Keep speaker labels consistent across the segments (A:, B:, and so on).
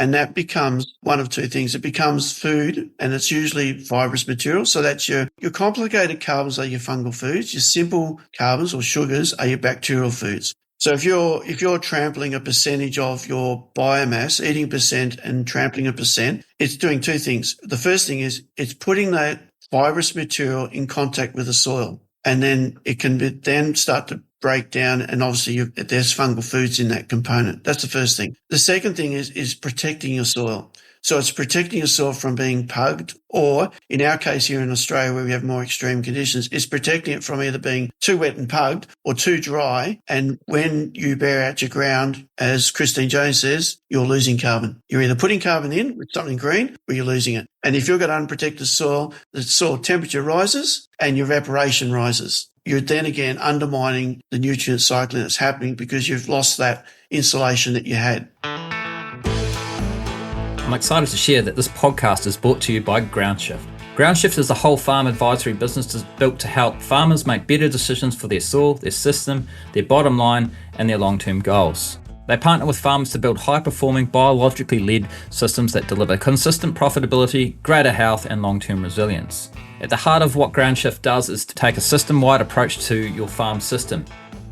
A: and that becomes one of two things. It becomes food, and it's usually fibrous material. So that's your complicated carbons are your fungal foods. Your simple carbons or sugars are your bacterial foods. So if you're trampling a percentage of your biomass, eating percent and trampling a percent, it's doing two things. The first thing is it's putting that fibrous material in contact with the soil, and then it can then start to break down, and obviously there's fungal foods in that component. That's the first thing. The second thing is protecting your soil. So it's protecting your soil from being pugged, or in our case here in Australia where we have more extreme conditions, it's protecting it from either being too wet and pugged or too dry. And when you bear out your ground, as Christine Jones says, you're losing carbon. You're either putting carbon in with something green or you're losing it. And if you've got unprotected soil, the soil temperature rises and your evaporation rises. You're then again undermining the nutrient cycling that's happening because you've lost that insulation that you had.
B: I'm excited to share that this podcast is brought to you by GroundShift. GroundShift is a whole farm advisory business built to help farmers make better decisions for their soil, their system, their bottom line, and their long-term goals. They partner with farmers to build high-performing, biologically led systems that deliver consistent profitability, greater health, and long-term resilience. At the heart of what GroundShift does is to take a system-wide approach to your farm system.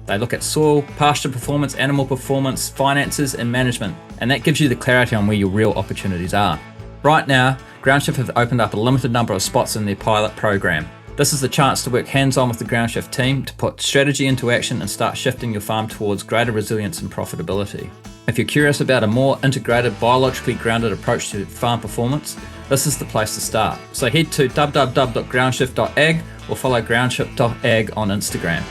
B: They look at soil, pasture performance, animal performance, finances, and management, and that gives you the clarity on where your real opportunities are. Right now, GroundShift have opened up a limited number of spots in their pilot program. This is the chance to work hands-on with the GroundShift team to put strategy into action and start shifting your farm towards greater resilience and profitability. If you're curious about a more integrated, biologically grounded approach to farm performance, this is the place to start. So head to www.groundshift.ag or follow groundshift.ag on Instagram.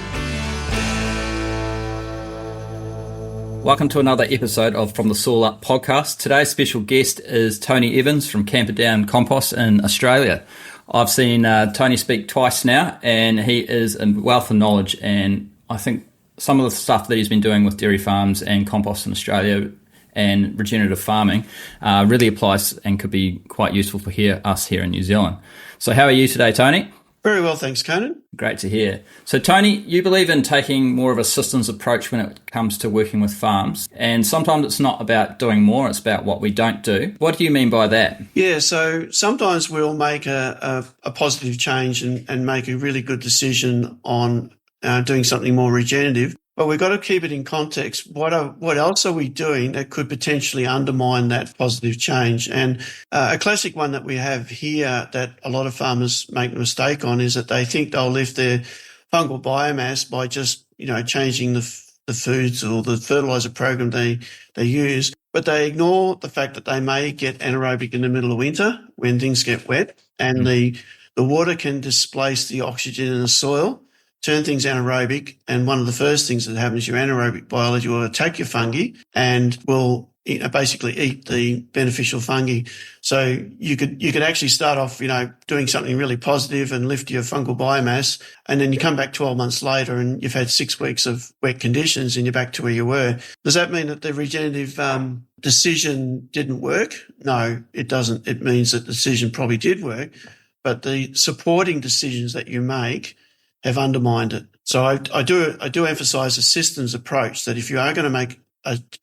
B: Welcome to another episode of From the Soil Up podcast. Today's special guest is Tony Evans from Camperdown Compost in Australia. I've seen Tony speak twice now, and he is a wealth of knowledge, and I think some of the stuff that he's been doing with dairy farms and compost in Australia and regenerative farming really applies and could be quite useful for us here in New Zealand. So how are you today, Tony?
A: Very well, thanks, Conan.
B: Great to hear. So, Tony, you believe in taking more of a systems approach when it comes to working with farms, and sometimes it's not about doing more, it's about what we don't do. What do you mean by that?
A: Yeah, so sometimes we'll make a positive change and make a really good decision on doing something more regenerative, but we've got to keep it in context. What else are we doing that could potentially undermine that positive change? And a classic one that we have here that a lot of farmers make a mistake on is that they think they'll lift their fungal biomass by just, changing the foods or the fertilizer program they use, but they ignore the fact that they may get anaerobic in the middle of winter when things get wet, and the water can displace the oxygen in the soil, turn things anaerobic, and one of the first things that happens, your anaerobic biology will attack your fungi and will basically eat the beneficial fungi. So you could actually start off, doing something really positive and lift your fungal biomass, and then you come back 12 months later and you've had 6 weeks of wet conditions and you're back to where you were. Does that mean that the regenerative decision didn't work? No, it doesn't. It means that the decision probably did work, but the supporting decisions that you make have undermined it. So I do emphasize a systems approach, that if you are going to make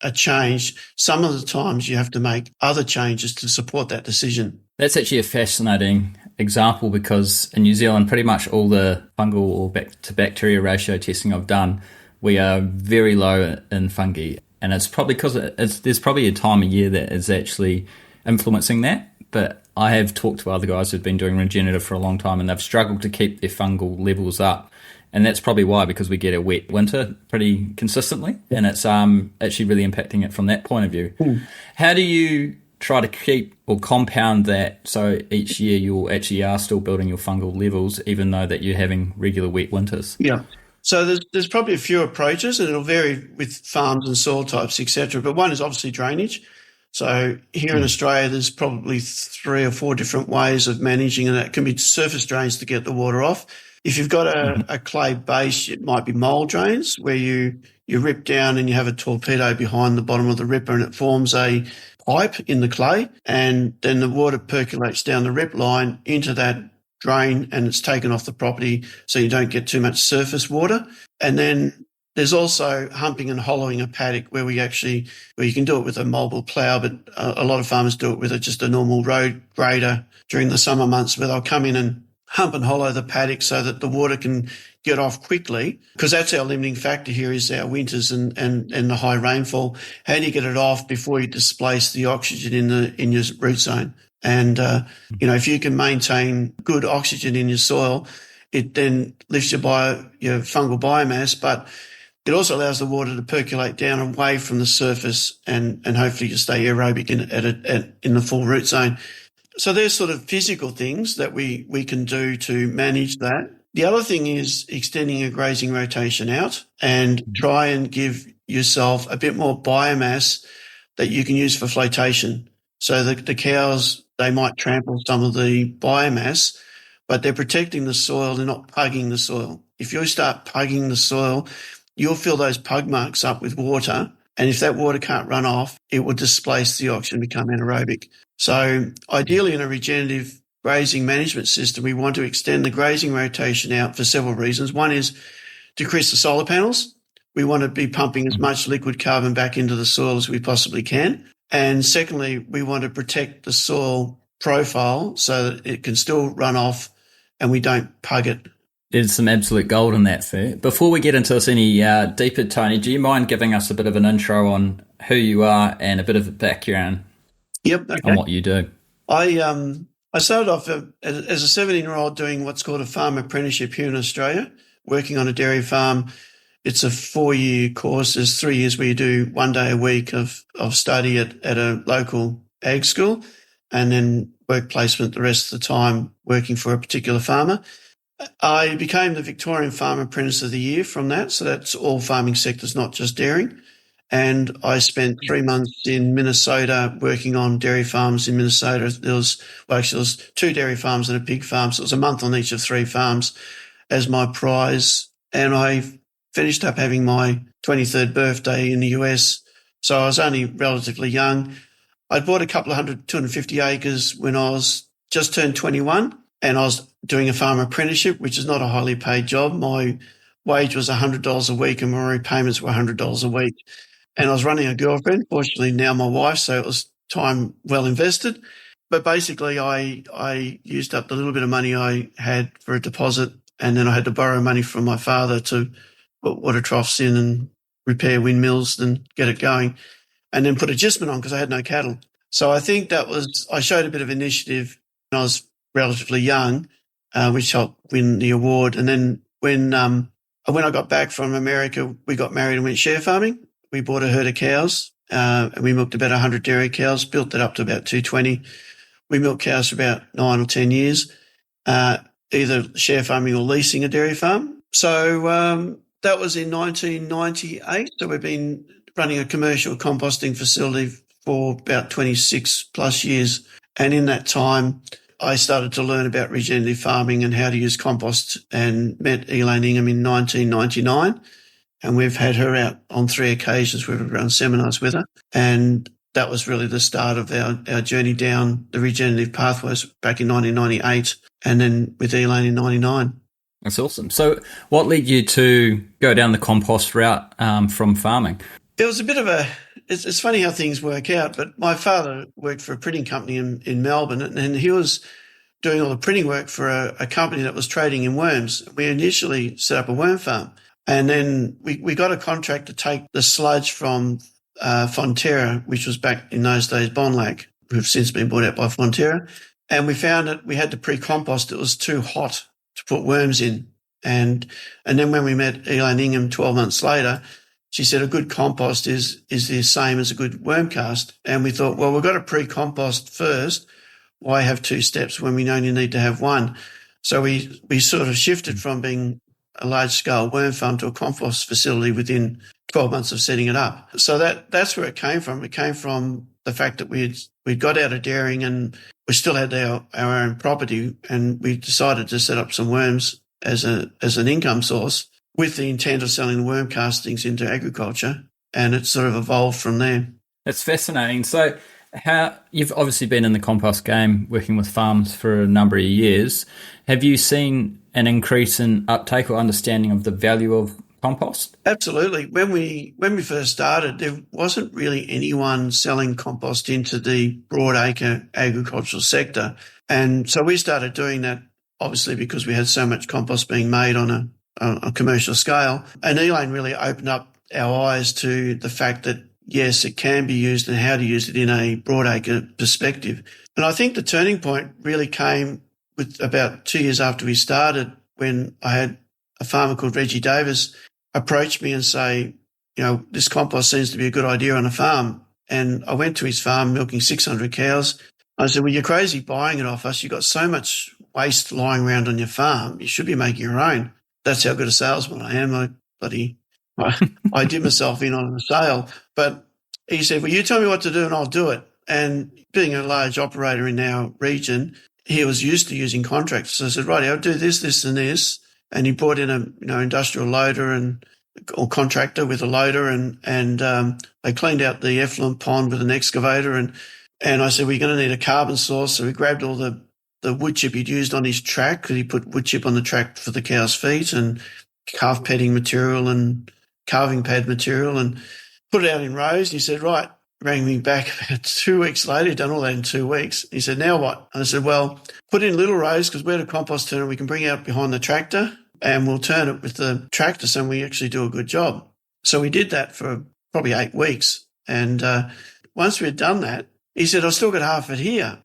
A: a change, some of the times you have to make other changes to support that decision. That's actually a fascinating example, because in New Zealand, pretty much all the fungal or to bacteria ratio testing I've done, we are very low in fungi. And it's probably because there's probably a time of year that is actually influencing that. But I have talked to other guys who've been doing regenerative for a long time, and they've struggled to keep their fungal levels up. And that's probably why, because we get a wet winter pretty consistently, and it's actually really impacting it from that point of view. How do you try to keep or compound that so each year you actually are still building your fungal levels, even though that you're having regular wet winters? Yeah. So there's probably a few approaches, and it'll vary with farms and soil types, etc. But one is obviously drainage. So here in Australia, there's probably 3 or 4 different ways of managing, and that can be surface drains to get the water off. If you've got a clay base, it might be mould drains, where you rip down and you have a torpedo behind the bottom of the ripper, and it forms a pipe in the clay, and then the water percolates down the rip line into that drain, and it's taken off the property so you don't get too much surface water. And then There's also humping and hollowing a paddock where you can do it with a mobile plough, but a lot of farmers do it with just a normal road grader during the summer months, where they'll come in and hump and hollow the paddock so that the water can get off quickly, because that's our limiting factor here is our winters and the high rainfall. How do you get it off before you displace the oxygen in your root zone? And, if you can maintain good oxygen in your soil, it then lifts your fungal biomass, but it also allows the water to percolate down away from the surface and hopefully you stay aerobic in the full root zone. So there's sort of physical things that we can do to manage that. The other thing is extending a grazing rotation out and try and give yourself a bit more biomass that you can use for flotation. So the cows, they might trample some of the biomass, but they're protecting the soil. They're not pugging the soil. If you start pugging the soil, you'll fill those pug marks up with water. And if that water can't run off, it will displace the oxygen and become anaerobic. So ideally in a regenerative grazing management system, we want to extend the grazing rotation out for several reasons. One is decrease the solar panels. We want to be pumping as much liquid carbon back into the soil as we possibly can. And secondly, we want to protect the soil profile so that it can still run off and we don't pug it.
B: There's some absolute gold in that, Fer. Before we get into this any deeper, Tony, do you mind giving us a bit of an intro on who you are and a bit of a background on what you do?
A: I started off as a 17-year-old doing what's called a farm apprenticeship here in Australia, working on a dairy farm. It's a 4-year course. There's 3 years where you do 1 day a week of study at a local ag school and then work placement the rest of the time working for a particular farmer. I became the Victorian Farm Apprentice of the Year from that, so that's all farming sectors, not just dairying. And I spent 3 months in Minnesota working on dairy farms in Minnesota. There was 2 dairy farms and a pig farm, so it was a month on each of 3 farms as my prize. And I finished up having my 23rd birthday in the US, so I was only relatively young. I'd bought a couple of 250 acres when I was just turned 21, and I was doing a farm apprenticeship, which is not a highly paid job. My wage was $100 a week and my repayments were $100 a week. And I was running a girlfriend, fortunately now my wife, so it was time well invested. But basically I used up the little bit of money I had for a deposit, and then I had to borrow money from my father to put water troughs in and repair windmills and get it going, and then put agistment on because I had no cattle. So I think I showed a bit of initiative when I was relatively young, which helped win the award. And then when I got back from America, we got married and went share farming. We bought a herd of cows, and we milked about 100 dairy cows, built that up to about 220. We milked cows for about 9 or 10 years, either share farming or leasing a dairy farm. So that was in 1998. So we've been running a commercial composting facility for about 26 plus years. And in that time, I started to learn about regenerative farming and how to use compost, and met Elaine Ingham in 1999. And we've had her out on 3 occasions. We've run seminars with her. And that was really the start of our journey down the regenerative pathways back in 1998, and then with Elaine in 99.
B: That's awesome. So what led you to go down the compost route from farming?
A: It was a bit of it's funny how things work out, but my father worked for a printing company in Melbourne, and he was doing all the printing work for a company that was trading in worms. We initially set up a worm farm, and then we got a contract to take the sludge from Fonterra, which was back in those days Bonlac, who've since been bought out by Fonterra, and we found that we had to pre-compost. It was too hot to put worms in. And then when we met Elaine Ingham 12 months later, she said a good compost is the same as a good worm cast. And we thought, well, we've got to pre-compost first. Why have 2 steps when we only need to have 1? So we sort of shifted from being a large-scale worm farm to a compost facility within 12 months of setting it up. So that's where it came from. It came from the fact that we'd got out of dairying and we still had our own property, and we decided to set up some worms as an income source with the intent of selling the worm castings into agriculture, and it sort of evolved from there.
B: That's fascinating. So you've obviously been in the compost game, working with farms for a number of years. Have you seen an increase in uptake or understanding of the value of compost?
A: Absolutely. When we first started, there wasn't really anyone selling compost into the broadacre agricultural sector. And so we started doing that, obviously, because we had so much compost being made on a commercial scale. And Elaine really opened up our eyes to the fact that, yes, it can be used and how to use it in a broadacre perspective. And I think the turning point really came with about 2 years after we started, when I had a farmer called Reggie Davis approach me and say, this compost seems to be a good idea on a farm. And I went to his farm milking 600 cows. I said, well, you're crazy buying it off us. You've got so much waste lying around on your farm. You should be making your own. That's how good a salesman I am. I did myself in on the sale. But he said, well, you tell me what to do and I'll do it. And being a large operator in our region, he was used to using contractors. So I said, right, I'll do this, this and this. And he brought in a industrial loader or contractor with a loader, and they cleaned out the effluent pond with an excavator. And I said, we're going to need a carbon source. So we grabbed all the wood chip he'd used on his track, because he put wood chip on the track for the cow's feet, and calf petting material and calving pad material, and put it out in rows. He said, right, rang me back about 2 weeks later. He'd done all that in 2 weeks. He said, now what? And I said, well, put in little rows, because we're the compost turner. We can bring it out behind the tractor and we'll turn it with the tractor, so we actually do a good job. So we did that for probably 8 weeks. And once we had done that, he said, I've still got half it here.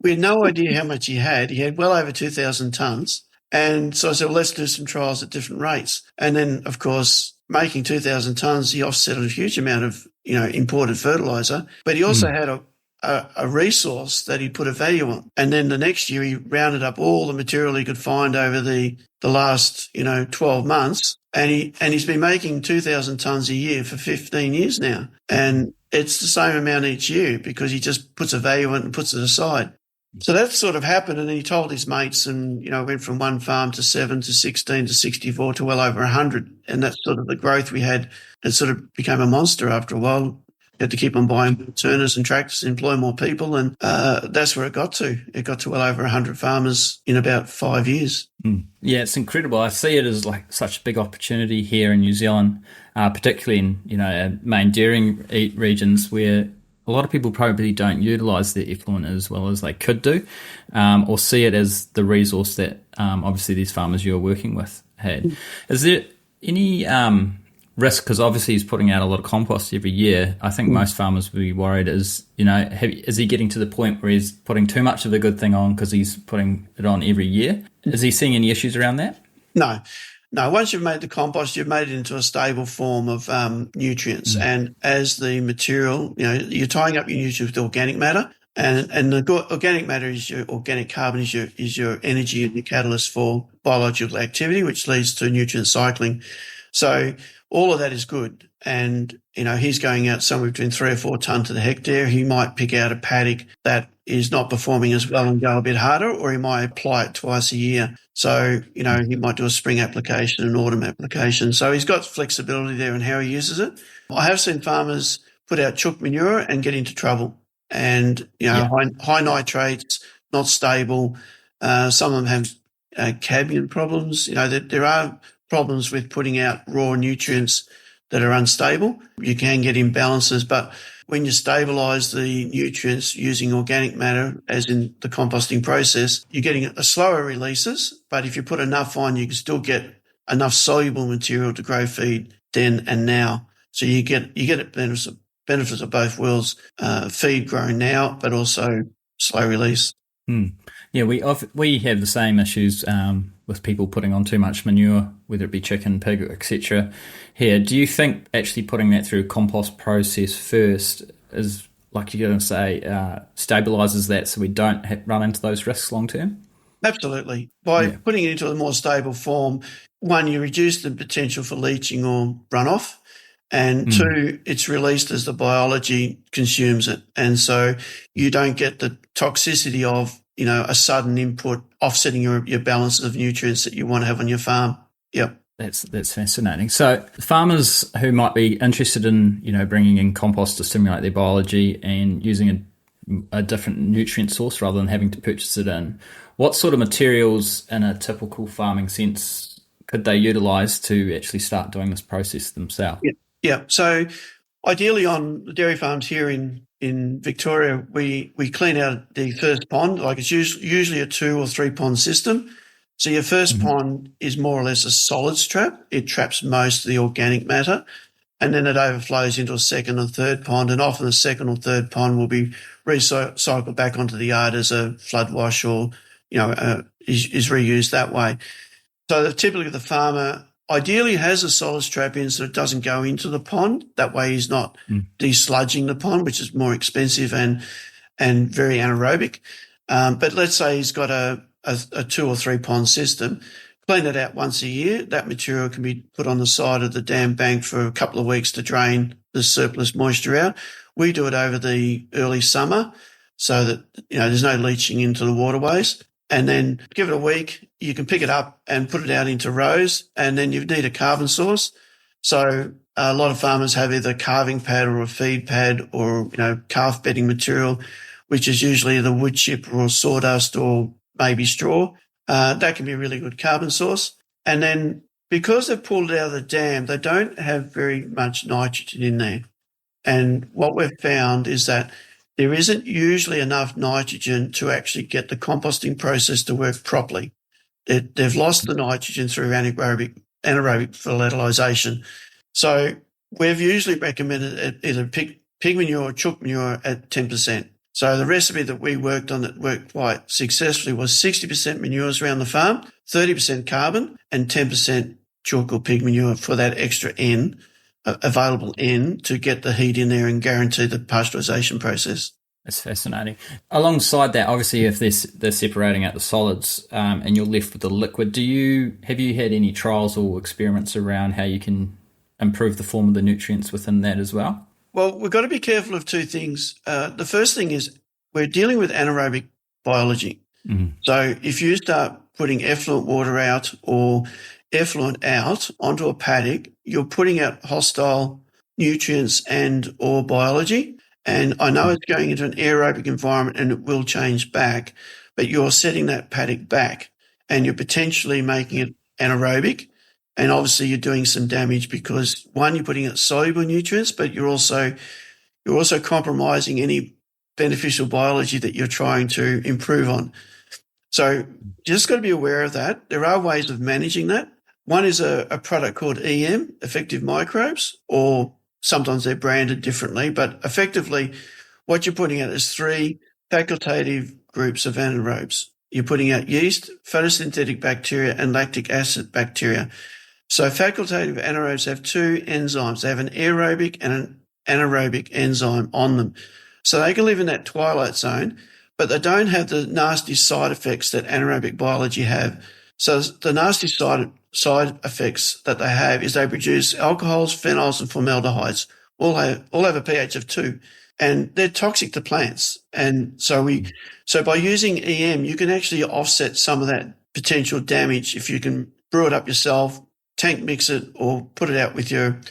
A: We had no idea how much he had. He had well over 2,000 tonnes. And so I said, well, let's do some trials at different rates. And then, of course, making 2,000 tonnes, he offset a huge amount of, imported fertiliser. But he also had a resource that he put a value on. And then the next year he rounded up all the material he could find over the last, 12 months. And he's been making 2,000 tonnes a year for 15 years now. And it's the same amount each year, because he just puts a value on it and puts it aside. So that sort of happened, and then he told his mates, and, went from one farm to 7 to 16 to 64 to well over 100. And that's sort of the growth we had. It sort of became a monster after a while. You had to keep on buying turners and tractors, employ more people, and that's where it got to. It got to well over 100 farmers in about 5 years.
B: Yeah, it's incredible. I see it as like such a big opportunity here in New Zealand, particularly in our main dairying regions, where a lot of people probably don't utilise their effluent as well as they could do, or see it as the resource that obviously these farmers you're working with had. Is there any risk, because obviously he's putting out a lot of compost every year? I think most farmers would be worried, is he getting to the point where he's putting too much of a good thing on because he's putting it on every year? Is he seeing any issues around that?
A: No. Once you've made the compost, you've made it into a stable form of nutrients. And as the material, you're tying up your nutrients with organic matter, and the organic matter is your organic carbon, is your energy and your catalyst for biological activity, which leads to nutrient cycling. So all of that is good. And, he's going out somewhere between 3 or 4 tonne to the hectare. He might pick out a paddock that is not performing as well and go a bit harder, or he might apply it twice a year. So, he might do a spring application and autumn application. So he's got flexibility there in how he uses it. I have seen farmers put out chook manure and get into trouble. And, high nitrates, not stable. Some of them have cadmium problems. There are problems with putting out raw nutrients that are unstable. You can get imbalances, but when you stabilise the nutrients using organic matter, as in the composting process, you're getting a slower releases, but if you put enough on, you can still get enough soluble material to grow feed then and now. So you get benefits of both worlds, feed grown now, but also slow release.
B: Yeah, we have the same issues with people putting on too much manure, whether it be chicken, pig, etc. Here, do you think actually putting that through a compost process first is, like you're going to say, stabilises that so we don't run into those risks long term?
A: Absolutely. By putting it into a more stable form, one, you reduce the potential for leaching or runoff, and two, it's released as the biology consumes it. And so you don't get the toxicity of, a sudden input offsetting your balance of nutrients that you want to have on your farm. Yep.
B: That's fascinating. So farmers who might be interested in, bringing in compost to stimulate their biology and using a different nutrient source rather than having to purchase it in, what sort of materials in a typical farming sense could they utilise to actually start doing this process themselves?
A: Yeah. So ideally on the dairy farms here in Victoria, we clean out the first pond. Like it's usually a 2 or 3 pond system. So your first pond is more or less a solids trap. It traps most of the organic matter, and then it overflows into a second or third pond, and often the second or third pond will be recycled back onto the yard as a flood wash or, is reused that way. So typically the farmer ideally has a solids trap in so it doesn't go into the pond. That way he's not desludging the pond, which is more expensive and very anaerobic. But let's say he's got a 2 or 3 pond system, clean it out once a year. That material can be put on the side of the dam bank for a couple of weeks to drain the surplus moisture out. We do it over the early summer so that, there's no leaching into the waterways. And then give it a week, you can pick it up and put it out into rows, and then you need a carbon source. So a lot of farmers have either a calving pad or a feed pad or, calf bedding material, which is usually either wood chip or sawdust or maybe straw. That can be a really good carbon source. And then because they've pulled it out of the dam, they don't have very much nitrogen in there. And what we've found is that there isn't usually enough nitrogen to actually get the composting process to work properly. They've lost the nitrogen through anaerobic volatilisation. So we've usually recommended either pig manure or chook manure at 10%. So the recipe that we worked on that worked quite successfully was 60% manures around the farm, 30% carbon, and 10% chook or pig manure for that extra N, available N, to get the heat in there and guarantee the pasteurisation process.
B: That's fascinating. Alongside that, obviously, if they're separating out the solids and you're left with the liquid, have you had any trials or experiments around how you can improve the form of the nutrients within that as well?
A: Well, we've got to be careful of 2 things. The first thing is we're dealing with anaerobic biology. Mm-hmm. So if you start putting effluent water out or effluent out onto a paddock, you're putting out hostile nutrients and or biology. And I know it's going into an aerobic environment and it will change back, but you're setting that paddock back and you're potentially making it anaerobic. And obviously you're doing some damage because, one, you're putting out soluble nutrients, but you're also compromising any beneficial biology that you're trying to improve on. So you just got to be aware of that. There are ways of managing that. One is a product called EM, effective microbes, or sometimes they're branded differently, but effectively what you're putting out is 3 facultative groups of anaerobes. You're putting out yeast, photosynthetic bacteria, and lactic acid bacteria. So facultative anaerobes have 2 enzymes. They have an aerobic and an anaerobic enzyme on them. So they can live in that twilight zone, but they don't have the nasty side effects that anaerobic biology have. So the nasty side effects that they have is they produce alcohols, phenols, and formaldehydes. All have a pH of 2, and they're toxic to plants. And so by using EM, you can actually offset some of that potential damage if you can brew it up yourself, tank mix it, or put it out with your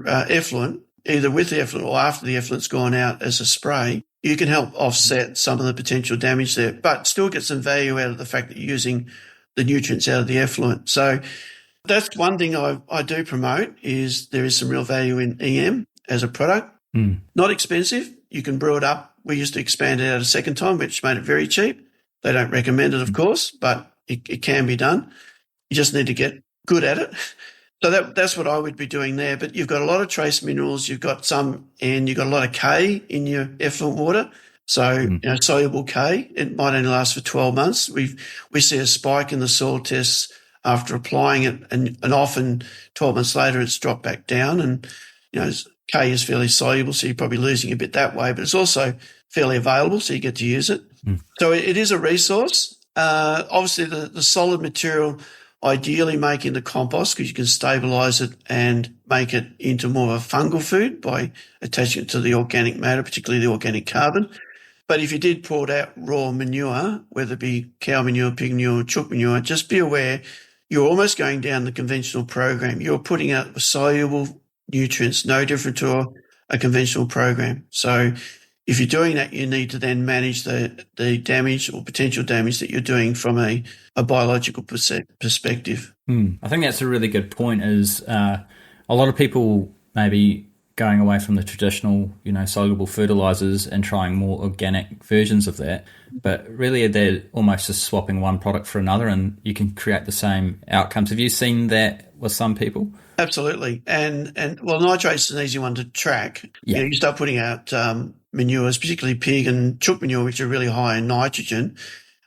A: effluent, either with the effluent or after the effluent's gone out as a spray. You can help offset some of the potential damage there, but still get some value out of the fact that you're using the nutrients out of the effluent. So that's one thing I do promote, is there is some real value in EM as a product. Not expensive. You can brew it up. We used to expand it out a second time, which made it very cheap. They don't recommend it, of course, but it can be done. You just need to get good at it. So that's what I would be doing there. But you've got a lot of trace minerals. You've got some, and you've got a lot of K in your effluent water. So, soluble K, it might only last for 12 months. We see a spike in the soil tests after applying it, and often 12 months later it's dropped back down. And, K is fairly soluble, so you're probably losing a bit that way, but it's also fairly available, so you get to use it. So it is a resource. Obviously, the solid material, ideally make into compost, because you can stabilise it and make it into more of a fungal food by attaching it to the organic matter, particularly the organic carbon. But if you did pour out raw manure, whether it be cow manure, pig manure, chook manure, just be aware you're almost going down the conventional program. You're putting out soluble nutrients, no different to a conventional program. So if you're doing that, you need to then manage the damage or potential damage that you're doing from a biological perspective.
B: I think that's a really good point. Is a lot of people maybe going away from the traditional, soluble fertilizers and trying more organic versions of that, but really they're almost just swapping one product for another, and you can create the same outcomes. Have you seen that with some people?
A: Absolutely, and well, nitrate's an easy one to track.
B: Yeah.
A: You start putting out manures, particularly pig and chook manure, which are really high in nitrogen.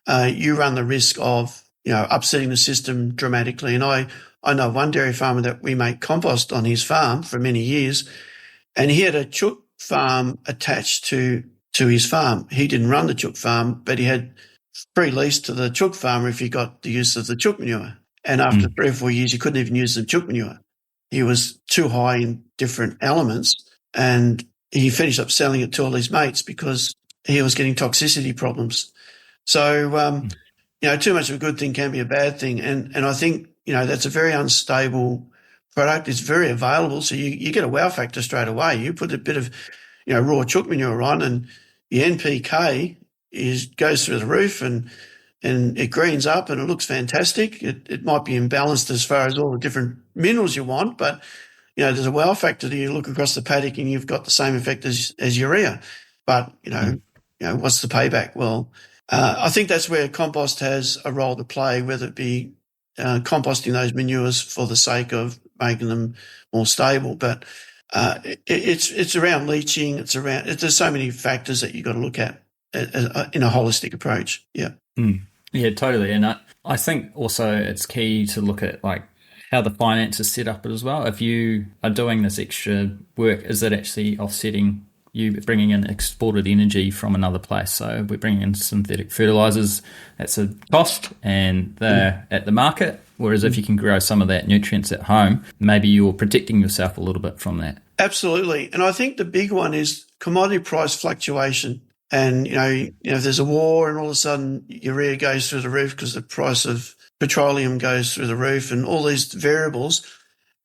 A: You run the risk of upsetting the system dramatically. And I know one dairy farmer that we make compost on his farm for many years, and he had a chook farm attached to his farm. He didn't run the chook farm, but he had free lease to the chook farmer if he got the use of the chook manure. And after 3 or 4 years, he couldn't even use the chook manure. He was too high in different elements, and he finished up selling it to all his mates because he was getting toxicity problems. So, too much of a good thing can be a bad thing. And I think, that's a very unstable product. It's very available. So you get a wow factor straight away. You put a bit of, raw chook manure on, and your NPK goes through the roof, and it greens up and it looks fantastic. It might be imbalanced as far as all the different minerals you want, but, there's a wow factor that you look across the paddock and you've got the same effect as urea. But, what's the payback? Well, I think that's where compost has a role to play, whether it be composting those manures for the sake of making them more stable. But it's around leaching. There's so many factors that you've got to look at in a holistic approach. Yeah.
B: Yeah, totally. And I think also it's key to look at how the finance is set up as well. If you are doing this extra work, is it actually offsetting you bringing in exported energy from another place? So we're bringing in synthetic fertilizers, that's a cost, and they're at the market. Whereas if you can grow some of that nutrients at home, maybe you're protecting yourself a little bit from that.
A: Absolutely. And I think the big one is commodity price fluctuation. And, if there's a war and all of a sudden urea goes through the roof because the price of petroleum goes through the roof and all these variables,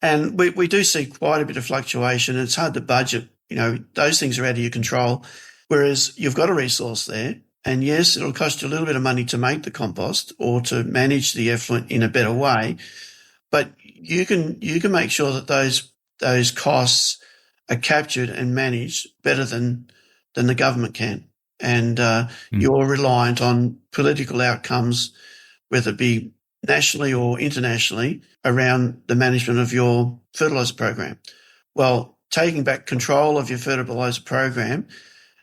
A: and we do see quite a bit of fluctuation. It's hard to budget. Those things are out of your control, whereas you've got a resource there. And yes, it'll cost you a little bit of money to make the compost or to manage the effluent in a better way, but you can make sure that those costs are captured and managed better than the government can. And you're reliant on political outcomes, whether it be nationally or internationally, around the management of your fertiliser program. Well, taking back control of your fertiliser program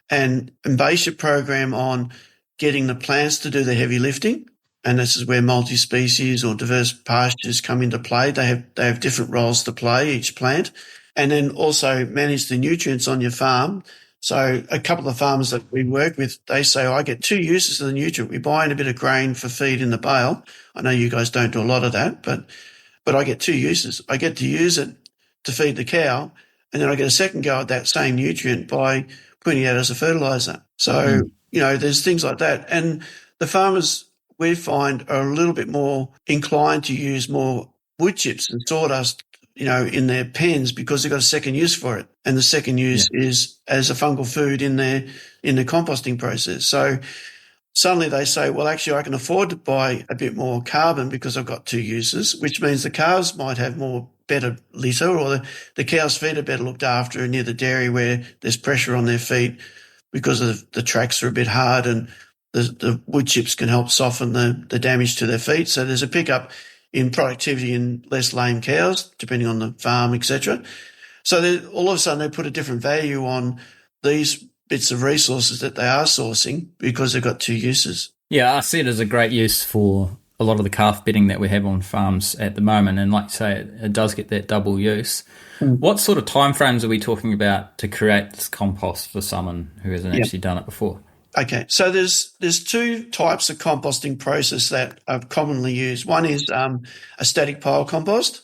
A: and base your program on getting the plants to do the heavy lifting, and this is where multi-species or diverse pastures come into play. They have different roles to play, each plant, and then also manage the nutrients on your farm. So a couple of farmers that we work with, they say, I get 2 uses of the nutrient. We buy in a bit of grain for feed in the bale. I know you guys don't do a lot of that, but I get 2 uses. I get to use it to feed the cow, and then I get a second go at that same nutrient by putting it out as a fertiliser. So, there's things like that. And the farmers, we find, are a little bit more inclined to use more wood chips and sawdust, in their pens because they've got a second use for it. And the second use is as a fungal food in the composting process. So suddenly they say, well, actually I can afford to buy a bit more carbon because I've got 2 uses, which means the cows might have better litter, or the cows' feet are better looked after near the dairy where there's pressure on their feet because of the tracks are a bit hard, and the wood chips can help soften the damage to their feet. So there's a pickup in productivity and less lame cows, depending on the farm, etc. So all of a sudden they put a different value on these bits of resources that they are sourcing because they've got 2 uses.
B: Yeah, I see it as a great use for a lot of the calf bedding that we have on farms at the moment. And like you say, it does get that double use. What sort of timeframes are we talking about to create this compost for someone who hasn't actually done it before?
A: Okay, so there's 2 types of composting process that are commonly used. One is a static pile compost,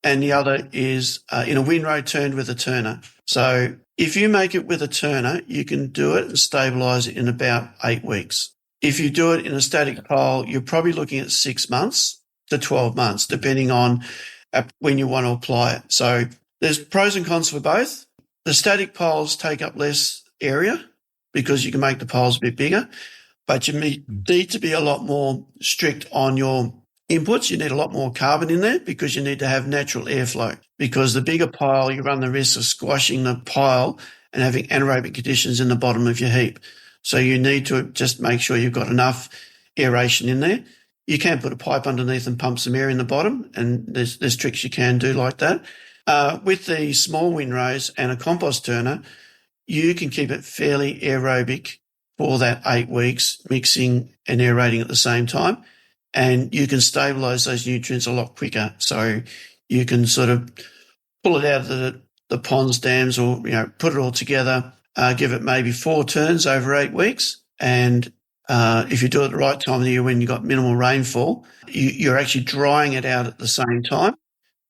A: and the other is in a windrow turned with a turner. So if you make it with a turner, you can do it and stabilise it in about 8 weeks. If you do it in a static pile, you're probably looking at 6 months to 12 months, depending on when you want to apply it. So there's pros and cons for both. The static piles take up less area, because you can make the piles a bit bigger, but you need to be a lot more strict on your inputs. You need a lot more carbon in there because you need to have natural airflow, because the bigger pile, you run the risk of squashing the pile and having anaerobic conditions in the bottom of your heap. So you need to just make sure you've got enough aeration in there. You can put a pipe underneath and pump some air in the bottom, and there's tricks you can do like that. With the small windrows and a compost turner, you can keep it fairly aerobic for that 8 weeks, mixing and aerating at the same time, and you can stabilise those nutrients a lot quicker. So you can sort of pull it out of the ponds, dams, or put it all together, give it maybe 4 turns over 8 weeks, and if you do it at the right time of the year when you've got minimal rainfall, you're actually drying it out at the same time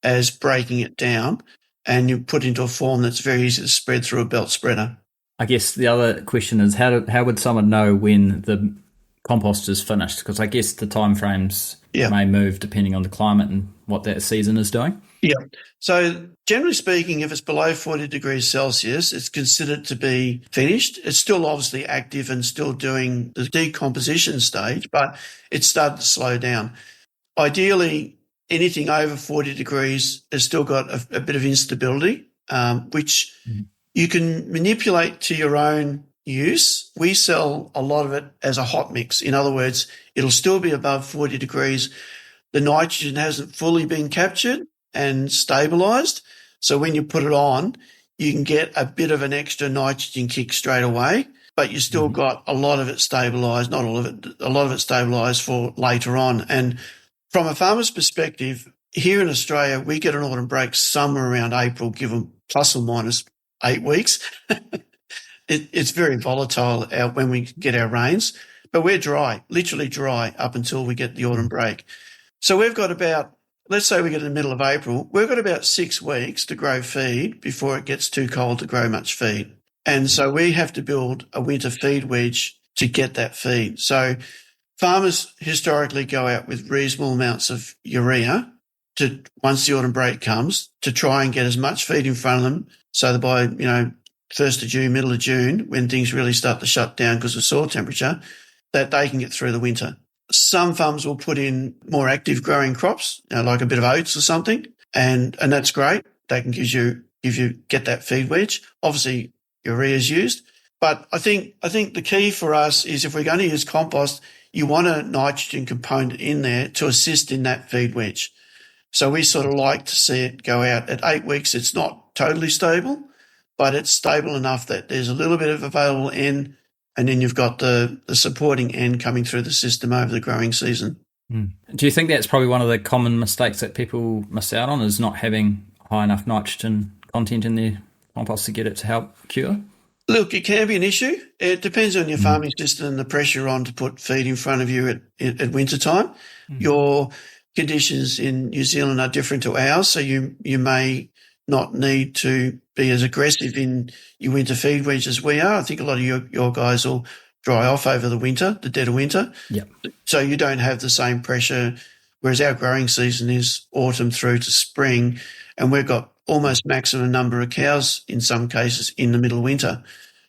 A: as breaking it down, and you put it into a form that's very easy to spread through a belt spreader.
B: I guess the other question is how would someone know when the compost is finished? Because I guess the timeframes may move depending on the climate and what that season is doing.
A: Yeah. So generally speaking, if it's below 40 degrees Celsius, it's considered to be finished. It's still obviously active and still doing the decomposition stage, but it's started to slow down. Ideally, anything over 40 degrees has still got a bit of instability, which you can manipulate to your own use. We sell a lot of it as a hot mix. In other words, it'll still be above 40 degrees. The nitrogen hasn't fully been captured and stabilised. So when you put it on, you can get a bit of an extra nitrogen kick straight away, but you still got a lot of it stabilised, not all of it, a lot of it stabilised for later on. And from a farmer's perspective, here in Australia, we get an autumn break somewhere around April, given plus or minus 8 weeks. It's very volatile when we get our rains, but we're dry, literally dry up until we get the autumn break. So we've got about, let's say we get in the middle of April, we've got about 6 weeks to grow feed before it gets too cold to grow much feed. And so we have to build a winter feed wedge to get that feed. So farmers historically go out with reasonable amounts of urea to, once the autumn break comes, to try and get as much feed in front of them so that by, 1st of June, middle of June, when things really start to shut down because of soil temperature, that they can get through the winter. Some farms will put in more active growing crops, like a bit of oats or something, and that's great. They can get that feed wedge. Obviously, urea is used, but I think the key for us is if we're going to use compost, you want a nitrogen component in there to assist in that feed wedge. So we sort of like to see it go out at 8 weeks. It's not totally stable, but it's stable enough that there's a little bit of available N, and then you've got the supporting N coming through the system over the growing season.
B: Do you think that's probably one of the common mistakes that people miss out on, is not having high enough nitrogen content in their compost to get it to help cure?
A: Look, it can be an issue. It depends on your farming system and the pressure on to put feed in front of you at winter time. Your conditions in New Zealand are different to ours, so you may not need to be as aggressive in your winter feed wedge as we are. I think a lot of your guys will dry off over the winter, the dead of winter.
B: Yep.
A: So you don't have the same pressure, whereas our growing season is autumn through to spring, and we've got almost maximum number of cows in some cases in the middle of winter.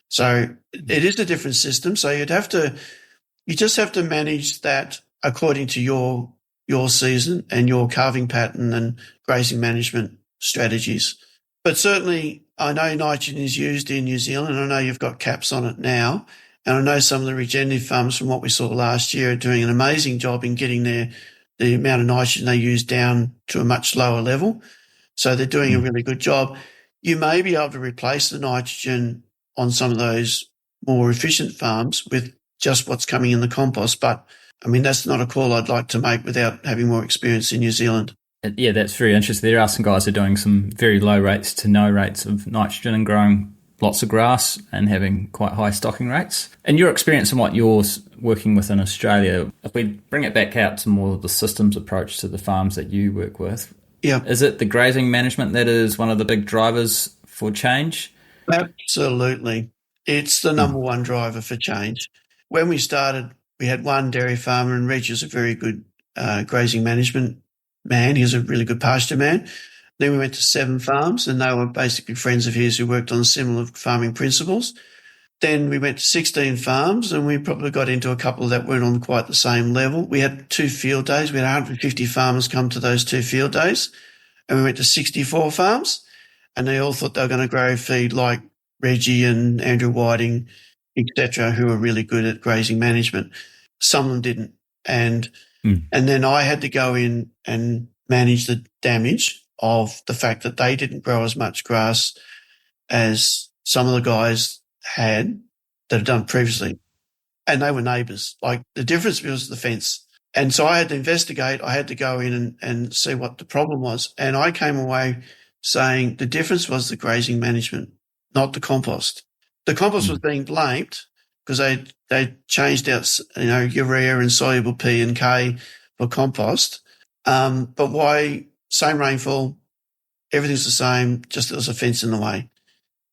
A: So it is a different system. So you just have to manage that according to your season and your calving pattern and grazing management strategies. But certainly I know nitrogen is used in New Zealand, and I know you've got caps on it now, and I know some of the regenerative farms from what we saw last year are doing an amazing job in getting the amount of nitrogen they use down to a much lower level. So they're doing a really good job. You may be able to replace the nitrogen on some of those more efficient farms with just what's coming in the compost, but that's not a call I'd like to make without having more experience in New Zealand.
B: Yeah, that's very interesting. There are some guys who are doing some very low rates to no rates of nitrogen and growing lots of grass and having quite high stocking rates. And your experience and what you're working with in Australia, if we bring it back out to more of the systems approach to the farms that you work with, is it the grazing management that is one of the big drivers for change?
A: Absolutely. It's the number one driver for change. When we started, we had one dairy farmer, and Reg was a very good grazing management man. He was a really good pasture man. Then we went to 7 farms, and they were basically friends of his who worked on similar farming principles. Then we went to 16 farms, and we probably got into a couple that weren't on quite the same level. We had 2 field days. We had 150 farmers come to those 2 field days, and we went to 64 farms, and they all thought they were going to grow feed like Reggie and Andrew Whiting, etc., who were really good at grazing management. Some of them didn't. And then I had to go in and manage the damage of the fact that they didn't grow as much grass as some of the guys had that had done previously. And they were neighbours. Like, the difference was the fence. And so I had to investigate. I had to go in and see what the problem was. And I came away saying the difference was the grazing management, not the compost. The compost was being blamed because they changed out, urea and soluble P and K for compost. But why? Same rainfall, everything's the same, just there was a fence in the way.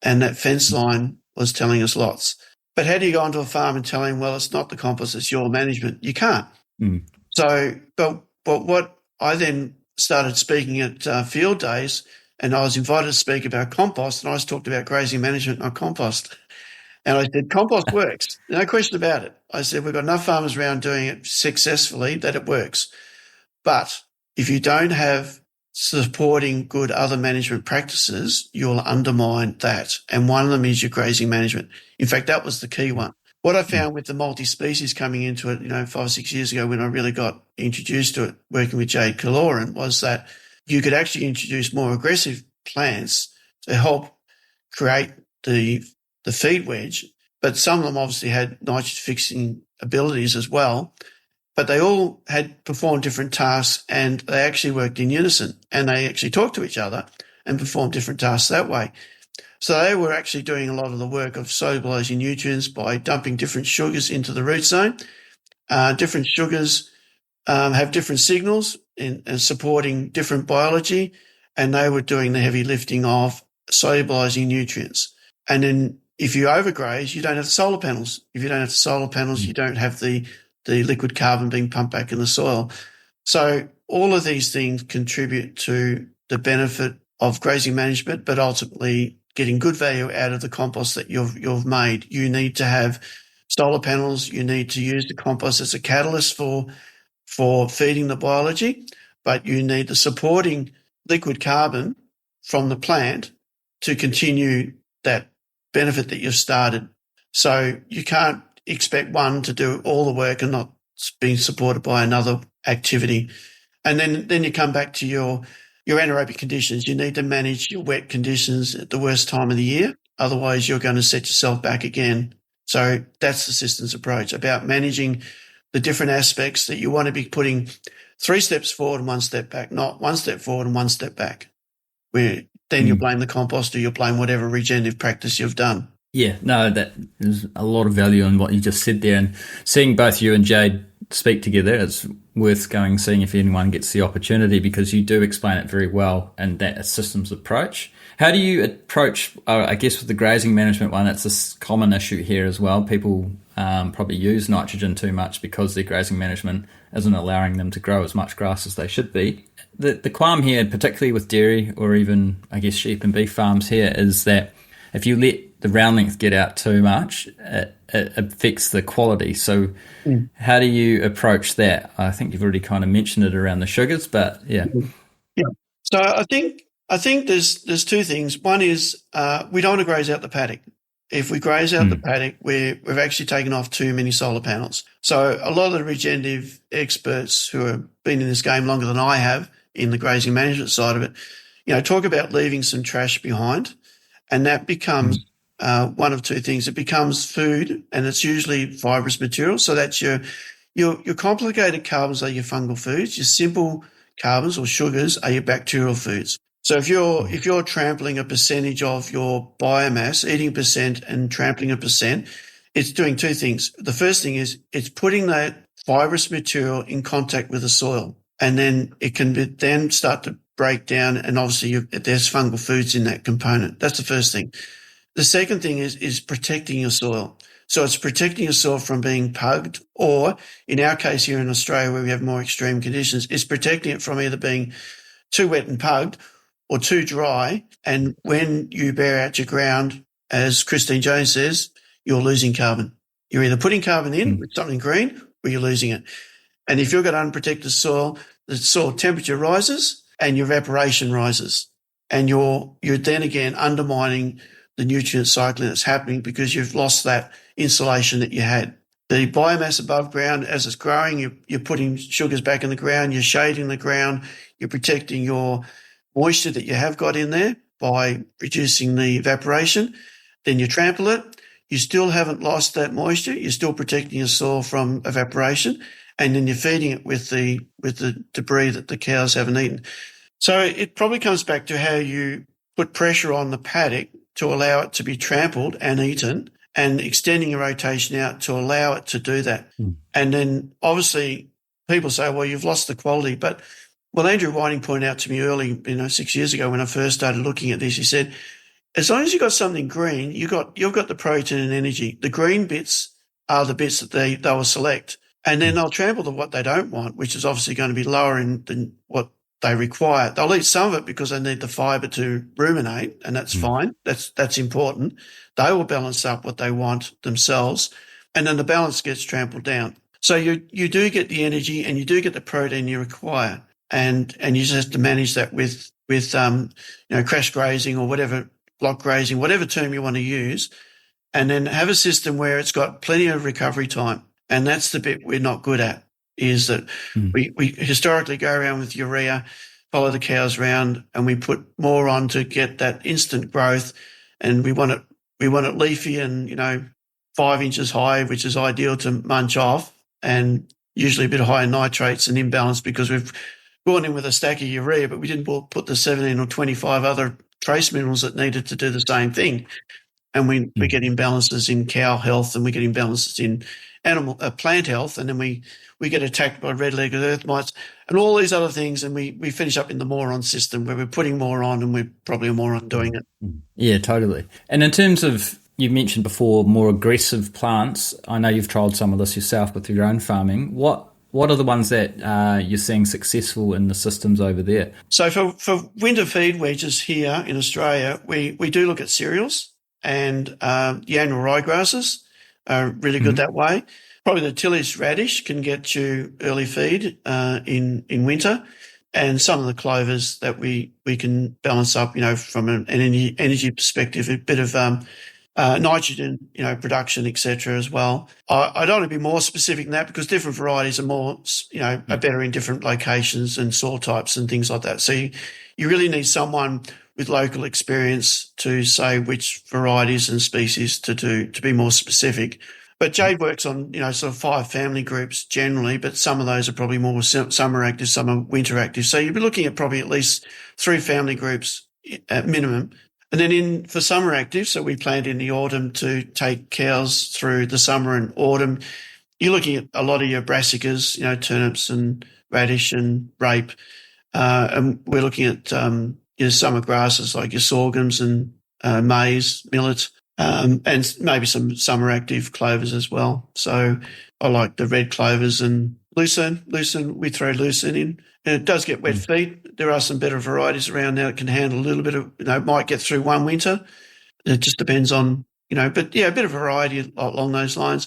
A: And that fence line was telling us lots. But how do you go onto a farm and tell him, well, it's not the compost, it's your management? You can't. So, but what I then started speaking at field days, and I was invited to speak about compost, and I was talked about grazing management, not compost. And I said, compost works, no question about it. I said, we've got enough farmers around doing it successfully that it works. But if you don't have supporting good other management practices, you'll undermine that. And one of them is your grazing management. In fact, that was the key one. What I found with the multi-species coming into it, 5 or 6 years ago when I really got introduced to it, working with Jade Kaloran, was that you could actually introduce more aggressive plants to help create the feed wedge. But some of them obviously had nitrogen-fixing abilities as well. But they all had performed different tasks, and they actually worked in unison, and they actually talked to each other and performed different tasks that way. So they were actually doing a lot of the work of solubilizing nutrients by dumping different sugars into the root zone. Different sugars have different signals in supporting different biology, and they were doing the heavy lifting of solubilizing nutrients. And then if you overgraze, you don't have the solar panels. If you don't have the solar panels, you don't have the liquid carbon being pumped back in the soil. So all of these things contribute to the benefit of grazing management, but ultimately getting good value out of the compost that you've made. You need to have solar panels. You need to use the compost as a catalyst for feeding the biology, but you need the supporting liquid carbon from the plant to continue that benefit that you've started. So you can't expect one to do all the work and not being supported by another activity. And then you come back to your anaerobic conditions. You need to manage your wet conditions at the worst time of the year. Otherwise, you're going to set yourself back again. So that's the systems approach, about managing the different aspects that you want to be putting 3 steps forward and 1 step back, not 1 step forward and 1 step back, where then you blame the compost or you blame whatever regenerative practice you've done.
B: Yeah, no, that is a lot of value in what you just said there. And seeing both you and Jade speak together, it's worth going seeing if anyone gets the opportunity, because you do explain it very well in that systems approach. How do you approach, I guess with the grazing management one, it's a common issue here as well. People probably use nitrogen too much because their grazing management isn't allowing them to grow as much grass as they should be. The qualm here, particularly with dairy or even, I guess, sheep and beef farms here, is that if you let the round length get out too much, it affects the quality. So how do you approach that? I think you've already kind of mentioned it around the sugars, but yeah.
A: Yeah. So I think there's 2 things. One is we don't want to graze out the paddock. If we graze out the paddock, we've actually taken off too many solar panels. So a lot of the regenerative experts who have been in this game longer than I have in the grazing management side of it, talk about leaving some trash behind, and that becomes one of 2 things. It becomes food, and it's usually fibrous material. So that's your complicated carbons are your fungal foods. Your simple carbons or sugars are your bacterial foods. So if you're trampling a percentage of your biomass, eating percent and trampling a percent, it's doing 2 things. The first thing is it's putting that fibrous material in contact with the soil, and then it can then start to break down, and obviously there's fungal foods in that component. That's the first thing. The second thing is protecting your soil. So it's protecting your soil from being pugged, or in our case here in Australia where we have more extreme conditions, it's protecting it from either being too wet and pugged or too dry. And when you bear out your ground, as Christine Jones says, you're losing carbon. You're either putting carbon in with something green or you're losing it. And if you've got unprotected soil, the soil temperature rises and your evaporation rises. And you're then again undermining the nutrient cycling that's happening because you've lost that insulation that you had. The biomass above ground, as it's growing, you're putting sugars back in the ground, you're shading the ground, you're protecting your moisture that you have got in there by reducing the evaporation. Then you trample it. You still haven't lost that moisture. You're still protecting your soil from evaporation. And then you're feeding it with the debris that the cows haven't eaten. So it probably comes back to how you put pressure on the paddock to allow it to be trampled and eaten, and extending your rotation out to allow it to do that. And then obviously people say, well, you've lost the quality. But, well, Andrew Whiting pointed out to me early, 6 years ago when I first started looking at this, he said, as long as you've got something green, you've got the protein and energy. The green bits are the bits that they will select. And then they'll trample to what they don't want, which is obviously going to be lower than what they require. They'll eat some of it because they need the fibre to ruminate, and that's fine. That's important. They will balance up what they want themselves, and then the balance gets trampled down. So you do get the energy and you do get the protein you require, and you just have to manage that with crash grazing or whatever, block grazing, whatever term you want to use, and then have a system where it's got plenty of recovery time. And that's the bit we're not good at, is that we historically go around with urea, follow the cows around, and we put more on to get that instant growth. And we want it leafy and, 5 inches high, which is ideal to munch off, and usually a bit higher nitrates and imbalance because we've gone in with a stack of urea, but we didn't put the 17 or 25 other trace minerals that needed to do the same thing. And we get imbalances in cow health, and we get imbalances in plant health, and then we get attacked by red-legged earth mites and all these other things, and we finish up in the moron system where we're putting more on, and we're probably a moron doing it.
B: Yeah, totally. And in terms of, you mentioned before, more aggressive plants, I know you've trialled some of this yourself with your own farming. What are the ones that you're seeing successful in the systems over there? So
A: for winter feed wedges here in Australia, we do look at cereals, and the annual ryegrasses are really good that way. Probably the Tillage radish can get you early feed in winter, and some of the clovers that we can balance up, from an energy perspective, a bit of nitrogen, production, etc. as well. I don't want to be more specific than that because different varieties are more, are better in different locations and soil types and things like that. So you really need someone with local experience to say which varieties and species to be more specific. But Jade works on, sort of 5 family groups generally, but some of those are probably more summer active, some are winter active. So you'll be looking at probably at least 3 family groups at minimum. And then for summer active, so we plant in the autumn to take cows through the summer and autumn. You're looking at a lot of your brassicas, turnips and radish and rape. And we're looking at your summer grasses like your sorghums and maize, millet, and maybe some summer active clovers as well. So I like the red clovers and lucerne. We throw lucerne in. And it does get wet feet. There are some better varieties around now that can handle a little bit of, might get through one winter. It just depends on, but yeah, a bit of variety along those lines.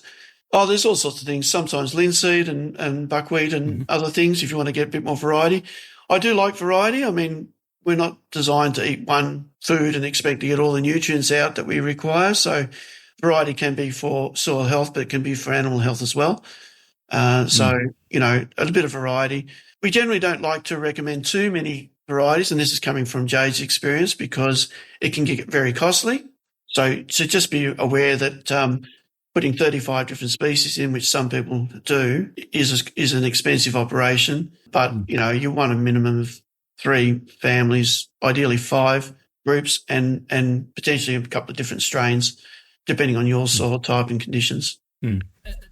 A: Oh, there's all sorts of things. Sometimes linseed and buckwheat and other things if you want to get a bit more variety. I do like variety. I mean, we're not designed to eat one food and expect to get all the nutrients out that we require. So variety can be for soil health, but it can be for animal health as well. So, a bit of variety. We generally don't like to recommend too many varieties, and this is coming from Jade's experience, because it can get very costly. So just be aware that putting 35 different species in, which some people do, is an expensive operation. But, you want a minimum of 3 families, ideally 5 groups, and potentially a couple of different strains, depending on your soil type and conditions.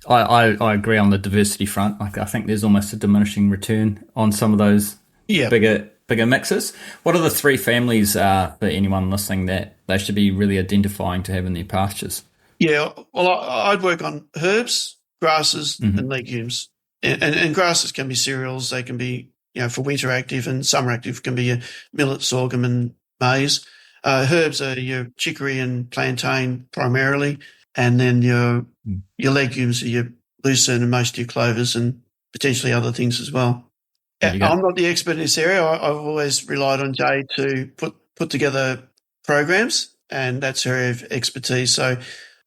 B: I agree on the diversity front. Like, I think there's almost a diminishing return on some of those bigger mixes. What are the 3 families for anyone listening that they should be really identifying to have in their pastures? Yeah,
A: well, I'd work on herbs, grasses, and legumes. And grasses can be cereals. They can be, for winter active, and summer active can be your millet, sorghum, and maize. Herbs are your chicory and plantain primarily. and then your legumes are your lucerne and most of your clovers and potentially other things as well. I'm not the expert in this area. I've always relied on Jade to put together programs, and that's her area of expertise. So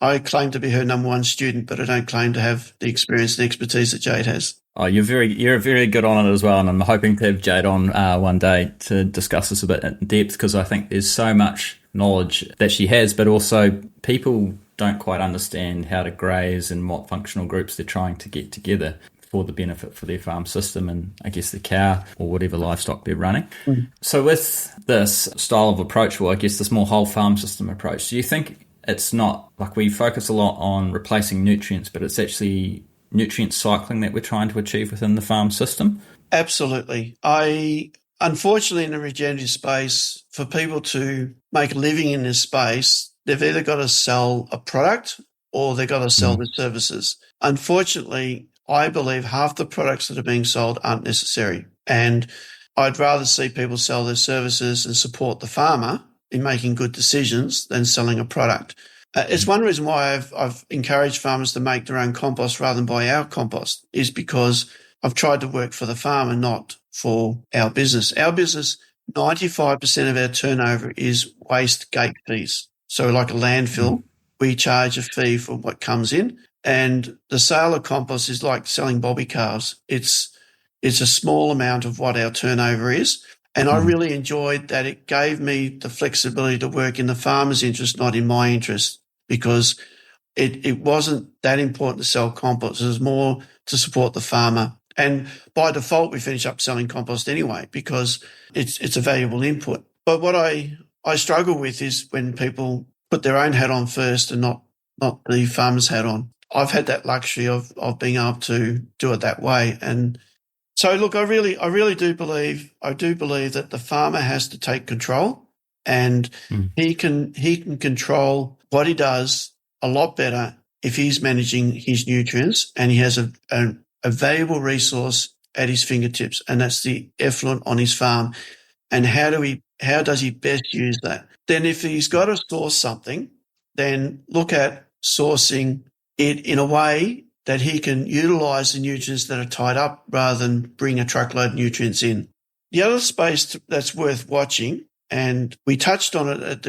A: I claim to be her number one student, but I don't claim to have the experience and expertise that Jade has.
B: Oh, you're very good on it as well, and I'm hoping to have Jade on one day to discuss this a bit in depth, because I think there's so much knowledge that she has, but also people don't quite understand how to graze and what functional groups they're trying to get together for the benefit for their farm system and I guess the cow or whatever livestock they're running. So with this style of approach, or I guess this more whole farm system approach, do you think it's not like we focus a lot on replacing nutrients, but it's actually nutrient cycling that we're trying to achieve within the farm system?
A: Absolutely. Unfortunately, in the regenerative space, for people to make a living in this space, they've either got to sell a product or they've got to sell their services. Unfortunately, I believe half the products that are being sold aren't necessary. And I'd rather see people sell their services and support the farmer in making good decisions than selling a product. It's one reason why I've encouraged farmers to make their own compost rather than buy our compost, is because I've tried to work for the farmer, not for our business. Our business, 95% of our turnover is waste gate fees. So like a landfill, we charge a fee for what comes in. And the sale of compost is like selling bobby calves. It's a small amount of what our turnover is. And I really enjoyed that it gave me the flexibility to work in the farmer's interest, not in my interest, because it wasn't that important to sell compost. It was more to support the farmer. And by default, we finish up selling compost anyway because it's a valuable input. But what I struggle with is when people put their own hat on first and not the farmer's hat on. I've had that luxury of being able to do it that way. And so, look, I really do believe that the farmer has to take control, and he can control what he does a lot better if he's managing his nutrients and he has a valuable resource at his fingertips, and that's the effluent on his farm. And how does he best use that? Then if he's got to source something, then look at sourcing it in a way that he can utilise the nutrients that are tied up rather than bring a truckload of nutrients in. The other space that's worth watching, and we touched on it at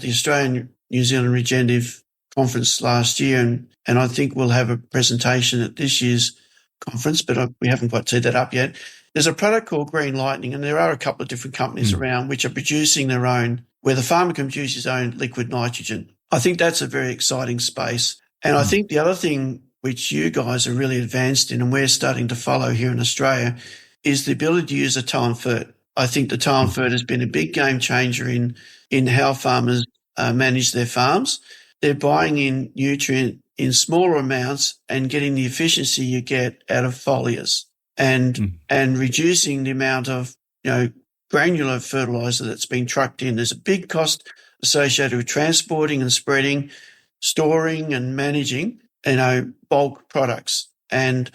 A: the Australian New Zealand Regenerative Conference last year, and I think we'll have a presentation at this year's conference, but we haven't quite teed that up yet. There's a product called Green Lightning, and there are a couple of different companies around which are producing their own, where the farmer can produce his own liquid nitrogen. I think that's a very exciting space. And I think the other thing which you guys are really advanced in and we're starting to follow here in Australia is the ability to use a tow and fert. I think the tow and fert has been a big game changer in how farmers manage their farms. They're buying in nutrient in smaller amounts and getting the efficiency you get out of foliars and reducing the amount of granular fertilizer that's being trucked in. There's a big cost associated with transporting and spreading, storing and managing, bulk products. And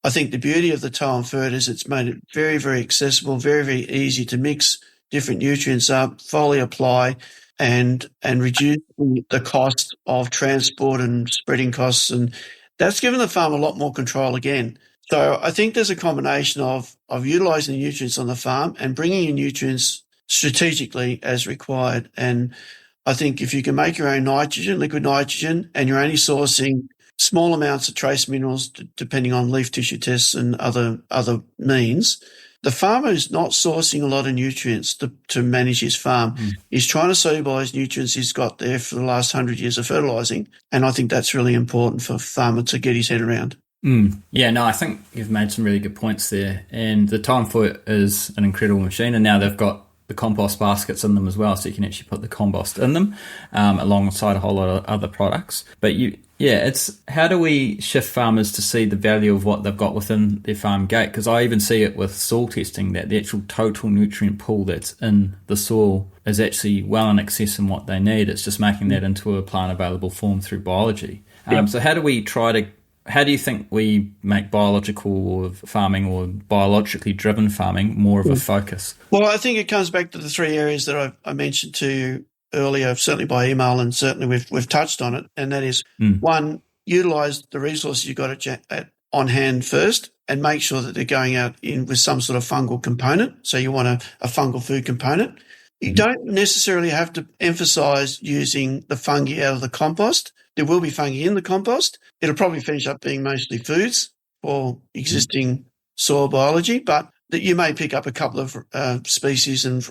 A: I think the beauty of the tow and fert is it's made it very, very accessible, very, very easy to mix different nutrients up, foliar apply, and reduce the cost of transport and spreading costs. And that's given the farm a lot more control again. So I think there's a combination of utilising the nutrients on the farm and bringing in nutrients strategically as required. And I think if you can make your own nitrogen, liquid nitrogen, and you're only sourcing small amounts of trace minerals, depending on leaf tissue tests and other means, the farmer is not sourcing a lot of nutrients to manage his farm. He's trying to solubilise nutrients he's got there for the last 100 years of fertilising, and I think that's really important for a farmer to get his head around.
B: Yeah, no, I think you've made some really good points there. And the tow and fert is an incredible machine, and now they've got the compost baskets in them as well, so you can actually put the compost in them alongside a whole lot of other products. But it's how do we shift farmers to see the value of what they've got within their farm gate? Because I even see it with soil testing that the actual total nutrient pool that's in the soil is actually well in excess of what they need. It's just making that into a plant available form through biology. So how do you think we make biological farming or biologically driven farming more of a focus?
A: Well, I think it comes back to the three areas that I mentioned to you earlier, certainly by email, and certainly we've touched on it, and that is one, utilise the resources you've got on hand first, and make sure that they're going out in with some sort of fungal component. So you want a fungal food component. You don't necessarily have to emphasise using the fungi out of the compost. There will be fungi in the compost. It'll probably finish up being mostly foods for existing soil biology, but that you may pick up a couple of species and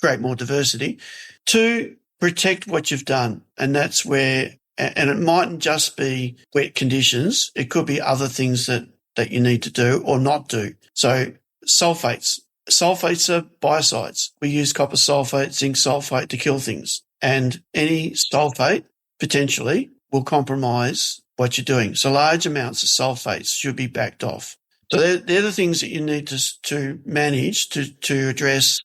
A: create more diversity. Two, protect what you've done, and that's where. And it mightn't just be wet conditions. It could be other things that you need to do or not do. So sulfates. Sulfates are biocides. We use copper sulfate, zinc sulfate to kill things. And any sulfate potentially will compromise what you're doing. So large amounts of sulfates should be backed off. So they're the things that you need to manage to address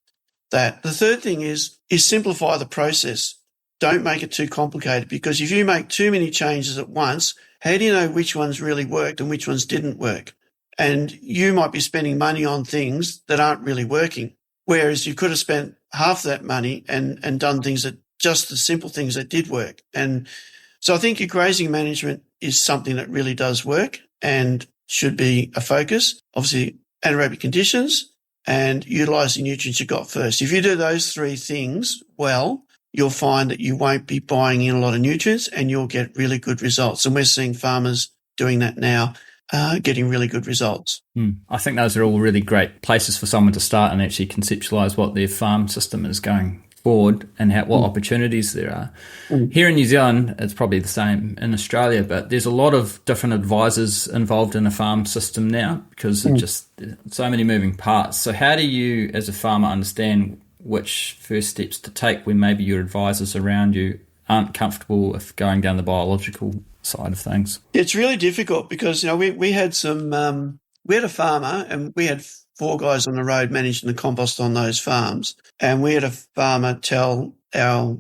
A: that. The third thing is simplify the process. Don't make it too complicated, because if you make too many changes at once, how do you know which ones really worked and which ones didn't work? And you might be spending money on things that aren't really working, whereas you could have spent half that money and done things that just the simple things that did work. And so I think your grazing management is something that really does work and should be a focus. Obviously, anaerobic conditions and utilising nutrients you got first. If you do those three things well, you'll find that you won't be buying in a lot of nutrients and you'll get really good results. And we're seeing farmers doing that now, getting really good results.
B: I think those are all really great places for someone to start and actually conceptualise what their farm system is going forward and what opportunities there are. Here in New Zealand, it's probably the same in Australia, but there's a lot of different advisors involved in a farm system now because of just so many moving parts. So how do you, as a farmer, understand which first steps to take when maybe your advisors around you aren't comfortable with going down the biological side of things?
A: It's really difficult because, we had we had a farmer and we had 4 guys on the road managing the compost on those farms. And we had a farmer tell our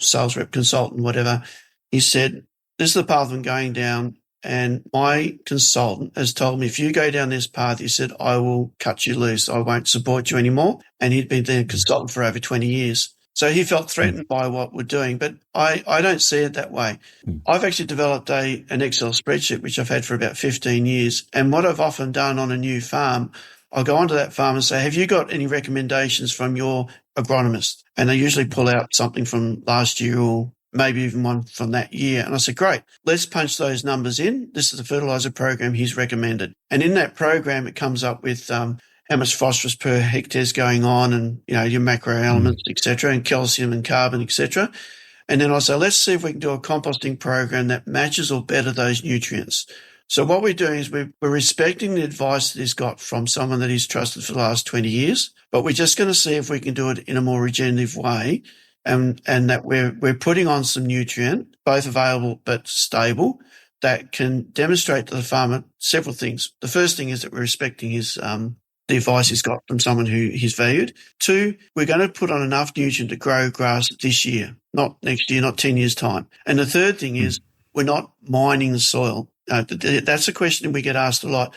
A: sales rep, consultant, whatever, he said, this is the path I'm going down. And my consultant has told me, if you go down this path, he said, I will cut you loose. I won't support you anymore. And he'd been their consultant for over 20 years. So he felt threatened by what we're doing. But I don't see it that way. I've actually developed an Excel spreadsheet, which I've had for about 15 years. And what I've often done on a new farm, I'll go onto that farm and say, have you got any recommendations from your agronomist? And they usually pull out something from last year or maybe even one from that year. And I said, great, let's punch those numbers in. This is the fertilizer program he's recommended. And in that program, it comes up with how much phosphorus per hectare is going on and, your macro elements, et cetera, and calcium and carbon, et cetera. And then I say, let's see if we can do a composting program that matches or better those nutrients. So what we're doing is we're respecting the advice that he's got from someone that he's trusted for the last 20 years, but we're just going to see if we can do it in a more regenerative way. And that we're putting on some nutrient, both available but stable, that can demonstrate to the farmer several things. The first thing is that we're respecting his the advice he's got from someone who he's valued. 2, we're going to put on enough nutrient to grow grass this year, not next year, not 10 years' time. And the third thing is we're not mining the soil. That's a question we get asked a lot.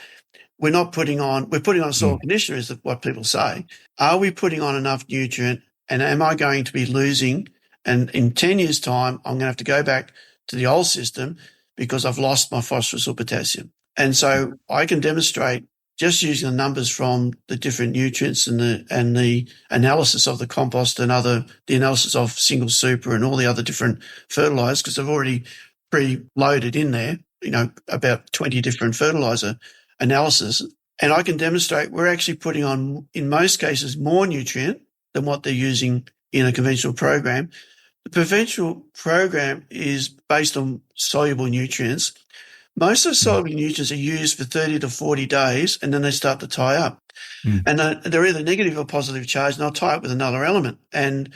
A: We're putting on soil conditioner is what people say. Are we putting on enough nutrient? And am I going to be losing? And in 10 years' time, I'm going to have to go back to the old system because I've lost my phosphorus or potassium. And so I can demonstrate just using the numbers from the different nutrients and the analysis of the compost and the analysis of single super and all the other different fertilizers, because I've already pre-loaded in there, about 20 different fertilizer analysis. And I can demonstrate we're actually putting on, in most cases, more nutrient than what they're using in a conventional program. The conventional program is based on soluble nutrients. Most of the soluble nutrients are used for 30 to 40 days and then they start to tie up. And they're either negative or positive charge, and they'll tie up with another element. And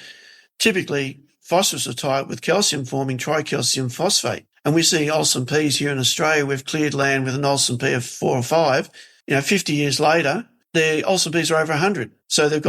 A: typically phosphorus will tie up with calcium, forming tricalcium phosphate. And we see Olsen peas here in Australia. We've cleared land with an Olsen pea of 4 or 5. 50 years later, the Olsen peas are over 100. So they've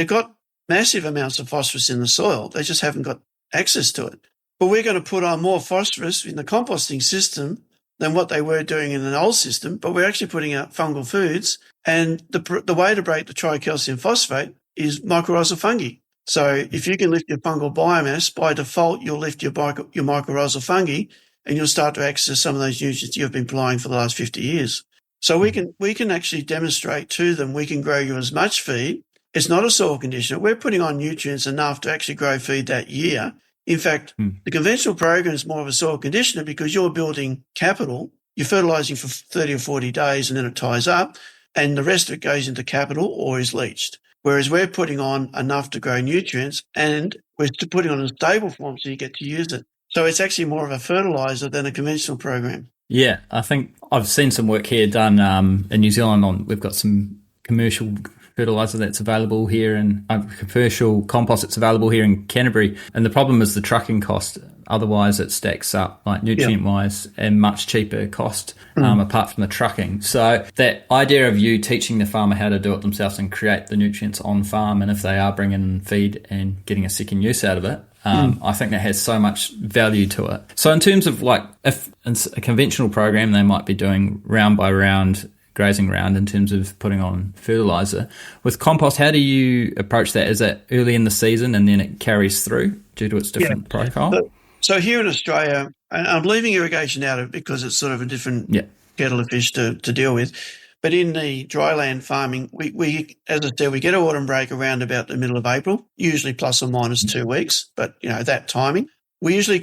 A: got massive amounts of phosphorus in the soil. They just haven't got access to it. But we're going to put on more phosphorus in the composting system than what they were doing in an old system, but we're actually putting out fungal foods. And the way to break the tricalcium phosphate is mycorrhizal fungi. So if you can lift your fungal biomass, by default, you'll lift your mycorrhizal fungi, and you'll start to access some of those nutrients you've been applying for the last 50 years. So we can actually demonstrate to them we can grow you as much feed. It's not a soil conditioner. We're putting on nutrients enough to actually grow feed that year. In fact, the conventional program is more of a soil conditioner because you're building capital. You're fertilising for 30 or 40 days and then it ties up, and the rest of it goes into capital or is leached. Whereas we're putting on enough to grow nutrients, and we're putting on a stable form so you get to use it. So it's actually more of a fertiliser than a conventional program.
B: Yeah, I think I've seen some work here done in New Zealand. We've got some commercial fertiliser that's available here, and commercial compost that's available here in Canterbury. And the problem is the trucking cost. Otherwise, it stacks up like nutrient-wise and much cheaper cost apart from the trucking. So that idea of you teaching the farmer how to do it themselves and create the nutrients on farm, and if they are bringing in feed and getting a second use out of it, I think that has so much value to it. So in terms of like if it's a conventional program, they might be doing round by round grazing round in terms of putting on fertiliser. With compost, how do you approach that? Is that early in the season and then it carries through due to its different protocol?
A: So here in Australia, and I'm leaving irrigation out of it because it's sort of a different kettle of fish to deal with. But in the dryland farming, we as I said, we get an autumn break around about the middle of April, usually plus or minus 2 weeks. But, that timing. We usually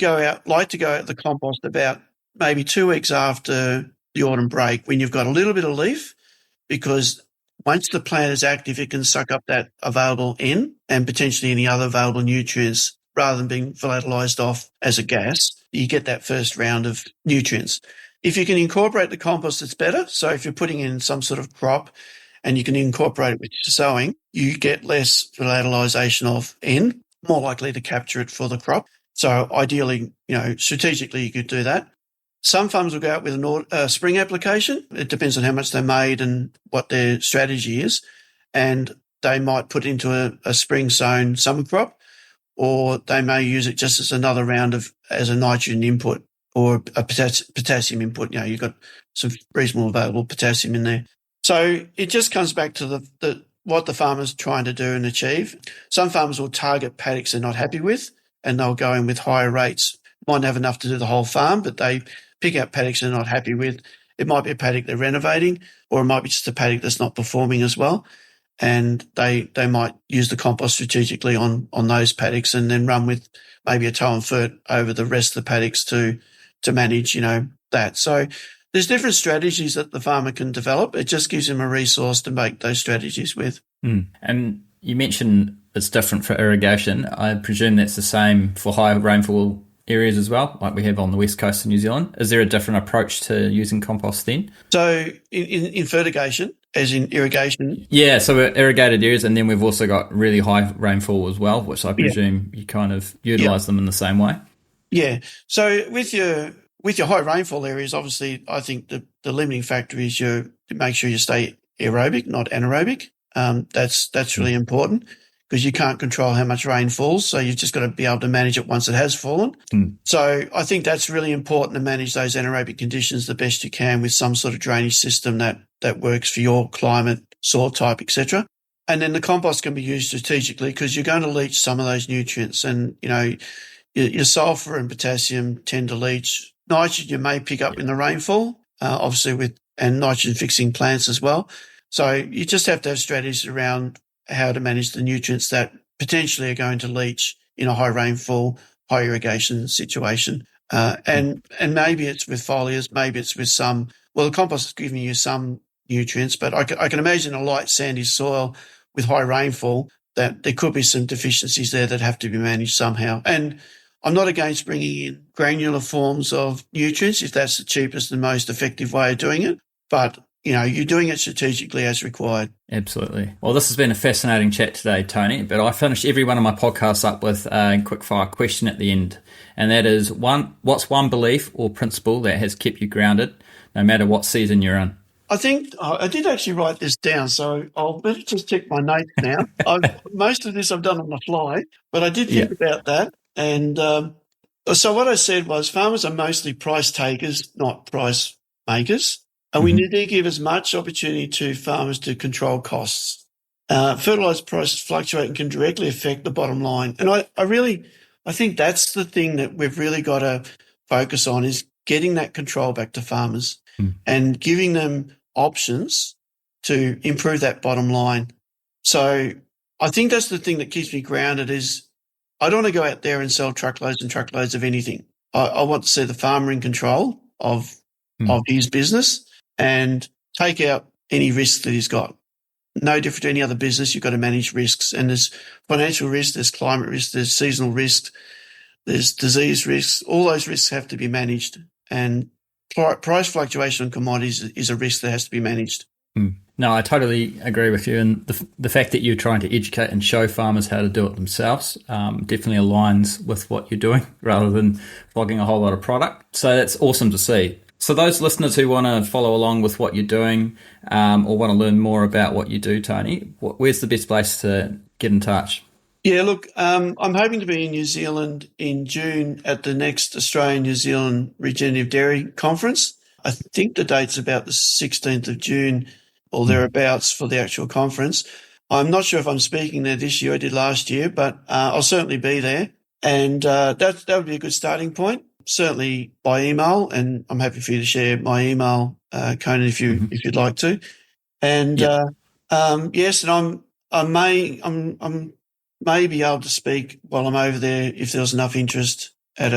A: like to go out the compost about maybe 2 weeks after the autumn break when you've got a little bit of leaf, because once the plant is active, it can suck up that available N and potentially any other available nutrients rather than being volatilised off as a gas. You get that first round of nutrients. If you can incorporate the compost, it's better. So if you're putting in some sort of crop and you can incorporate it with your sowing, you get less volatilisation of N, more likely to capture it for the crop. So ideally, strategically you could do that. Some farmers will go out with a spring application. It depends on how much they made and what their strategy is. And they might put into a spring sown summer crop, or they may use it just as another round as a nitrogen input or a potassium input. You've got some reasonable available potassium in there. So it just comes back to what the farmer's trying to do and achieve. Some farmers will target paddocks they're not happy with, and they'll go in with higher rates. Might have enough to do the whole farm, but they pick out paddocks they're not happy with. It might be a paddock they're renovating, or it might be just a paddock that's not performing as well. And they might use the compost strategically on those paddocks and then run with maybe a tow and fert over the rest of the paddocks to manage, that. So there's different strategies that the farmer can develop. It just gives him a resource to make those strategies with.
B: And you mentioned it's different for irrigation. I presume that's the same for high rainfall areas as well, like we have on the west coast of New Zealand. Is there a different approach to using compost then?
A: So in fertigation, as in irrigation?
B: Yeah, so we're irrigated areas, and then we've also got really high rainfall as well, which I presume you kind of utilise them in the same way. Yeah.
A: So with your high rainfall areas, obviously, I think the limiting factor is to make sure you stay aerobic, not anaerobic. That's really important, because you can't control how much rain falls. So you've just got to be able to manage it once it has fallen. So I think that's really important to manage those anaerobic conditions the best you can with some sort of drainage system that works for your climate, soil type, etc. And then the compost can be used strategically because you're going to leach some of those nutrients. And, your sulfur and potassium tend to leach. Nitrogen you may pick up in the rainfall, obviously and nitrogen fixing plants as well. So you just have to have strategies around how to manage the nutrients that potentially are going to leach in a high rainfall, high irrigation situation. And maybe it's with foliars, maybe it's with the compost is giving you some nutrients, but I can imagine a light sandy soil with high rainfall that there could be some deficiencies there that have to be managed somehow. And I'm not against bringing in granular forms of nutrients if that's the cheapest and most effective way of doing it, but you're doing it strategically as required.
B: Absolutely. Well, this has been a fascinating chat today, Tony, but I finish every one of my podcasts up with a quick fire question at the end. And that is, what's one belief or principle that has kept you grounded no matter what season you're in?
A: I think I did actually write this down, so I'll better just check my notes now. Most of this I've done on the fly, but I did think about that. And so what I said was farmers are mostly price takers, not price makers. And we need to give as much opportunity to farmers to control costs. Fertiliser prices fluctuate and can directly affect the bottom line. And I think that's the thing that we've really got to focus on, is getting that control back to farmers and giving them options to improve that bottom line. So I think that's the thing that keeps me grounded, is I don't want to go out there and sell truckloads and truckloads of anything. I want to see the farmer in control of his business and take out any risks that he's got. No different to any other business, you've got to manage risks. And there's financial risk, there's climate risk, there's seasonal risk, there's disease risks. All those risks have to be managed. And price fluctuation on commodities is a risk that has to be managed.
B: No, I totally agree with you. And the fact that you're trying to educate and show farmers how to do it themselves definitely aligns with what you're doing, rather than flogging a whole lot of product. So that's awesome to see. So those listeners who want to follow along with what you're doing or want to learn more about what you do, Tony, where's the best place to get in touch?
A: Yeah, look, I'm hoping to be in New Zealand in June at the next Australian-New Zealand Regenerative Dairy Conference. I think the date's about the 16th of June or thereabouts for the actual conference. I'm not sure if I'm speaking there this year. I did last year, but I'll certainly be there. And that would be a good starting point. Certainly by email, and I'm happy for you to share my email, Conan, if you'd like to. And yes, and I may be able to speak while I'm over there if there's enough interest at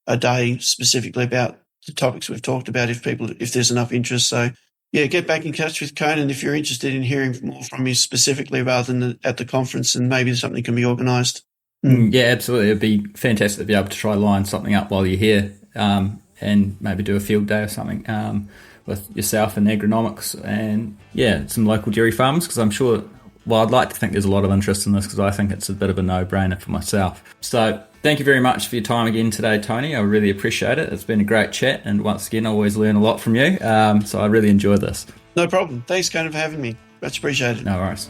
A: a day specifically about the topics we've talked about. If there's enough interest, so yeah, get back in touch with Conan if you're interested in hearing more from me specifically, rather than at the conference, and maybe something can be organised.
B: Yeah, absolutely. It'd be fantastic to be able to try line something up while you're here, and maybe do a field day or something with yourself and agronomics and some local dairy farmers, because I'm sure, well, I'd like to think there's a lot of interest in this, because I think it's a bit of a no-brainer for myself. So thank you very much for your time again today, Tony. I really appreciate it. It's been a great chat, and once again, I always learn a lot from you. So I really enjoyed this.
A: No problem. Thanks, Conan, for having me. Much appreciated.
B: No worries.